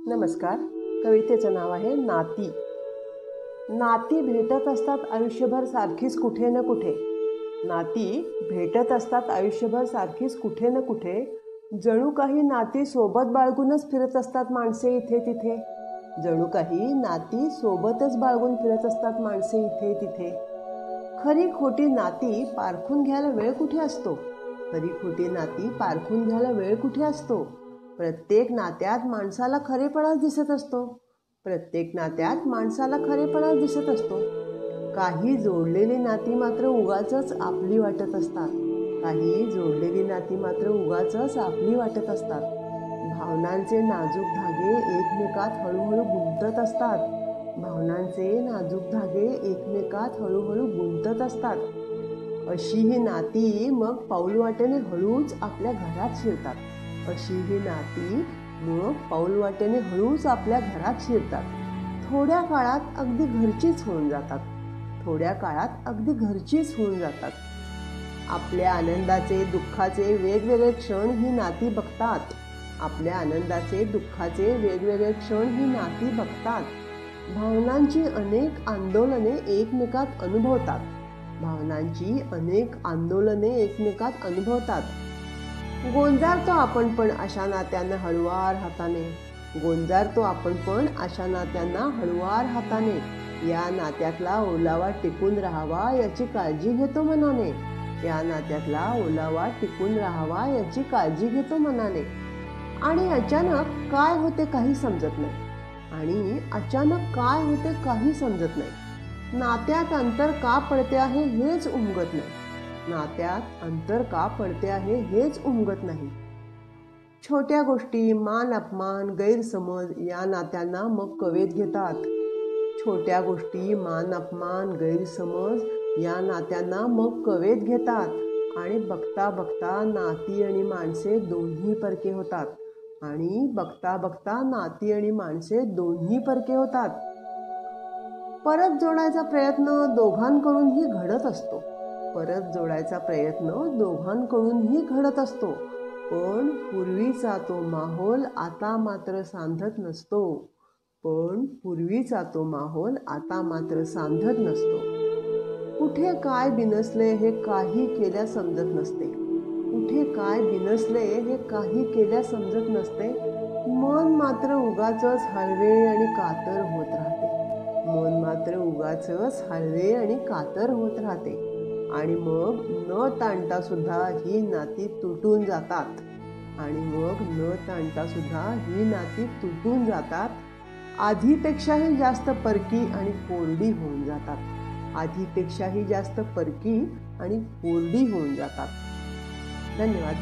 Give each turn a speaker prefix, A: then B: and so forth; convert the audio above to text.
A: नमस्कार. कवितेचं नाव आहे नाती. नाती भेटत असतात आयुष्यभर सारखीच कुठे ना कुठे. नाती भेटत असतात आयुष्यभर सारखीच कुठे ना कुठे. जणू काही नाती सोबत बाळगूनच फिरत असतात माणसे इथे तिथे. जणू काही नाती सोबतच बाळगून फिरत असतात माणसे इथे तिथे. खरी खोटी नाती पारखून घ्यायला वेळ कुठे असतो. खरी खोटी नाती पारखून घ्यायला वेळ कुठे असतो. प्रत्येक नात्यात माणसाला खरेपणाच दिसत असतो. प्रत्येक नात्यात माणसाला खरेपणाच दिसत असतो. काही जोडलेली नाती मात्र उगाचच आपली वाटत असतात. काही जोडलेली नाती मात्र उगाचच आपली वाटत असतात. भावनांचे नाजूक धागे एकमेकात हळूहळू गुंतत असतात. भावनांचे नाजूक धागे एकमेकात हळूहळू गुंतत असतात. अशी ही नाती मग पाऊलवाटेने हळूच आपल्या घरात शिरतात. अशी ही नाती मग पाऊलवाटेने हळूच आपल्या घरात शिरतात. थोड्या काळात अगदी घरचीच होऊन जातात. थोड्या काळात अगदी घरचीच होऊन जातात. आपल्या आनंदाचे दुःखाचे वेगवेगळे क्षण ही नाती बघतात. आपल्या आनंदाचे दुःखाचे वेगवेगळे क्षण ही नाती बघतात. भावनांची अनेक आंदोलने एकमेकात अनुभवतात. भावनांची अनेक आंदोलने एकमेकात अनुभवतात. गोंजारतो आपण पण अशा नात्यांना हळुवार हाताने. गोंजारतो आपण पण अशा नात्यांना हळुवार हाताने. या नात्यातला ओलावा टिकून राहावा याची काळजी घेतो मनाने. या नात्यातला ओलावा टिकून राहावा याची काळजी घेतो मनाने. आणि अचानक काय होते काही समजत नाही. आणि अचानक काय होते काही समजत नाही. नात्यात अंतर का पडते आहे हेच उमगत नाही. नात्यात अंतर का पडते आहे हेच उमगत नाही. छोट्या गोष्टी मान अपमान गैरसमज या नात्यांना मग कवेत घेतात. छोट्या गोष्टी मान अपमान गैरसमज या नात्यांना मग कवेत घेतात. आणि बघता बघता नाती आणि माणसे दोन्ही परके होतात. आणि बघता बघता नाती आणि माणसे दोन्ही परके होतात. परत जोडायचा प्रयत्न दोघांकडूनही घडत असतो. परत जोडायचा प्रयत्न दोघांकडूनही घडत असतो. पण पूर्वीचा तो माहोल आता मात्र सांधत नसतो. पण पूर्वीचा तो माहोल आता मात्र सांधत नसतो. कुठे काय बिनसले हे काही केल्या समजत नसते. कुठे काय बिनसले हे काही केल्या समजत नसते. मन मात्र उगाचच हळवे आणि कातर होत राहते. मन मात्र उगाचच हळवे आणि कातर होत राहते. आणि मग न ताणता सुद्धा ही नाती तुटून जातात. आणि मग न ताणता सुद्धा ही नाती तुटून जातात. आधीपेक्षाही जास्त परकी आणि कोरडी होऊन जातात. आधीपेक्षाही जास्त परकी आणि कोरडी होऊन जातात. धन्यवाद.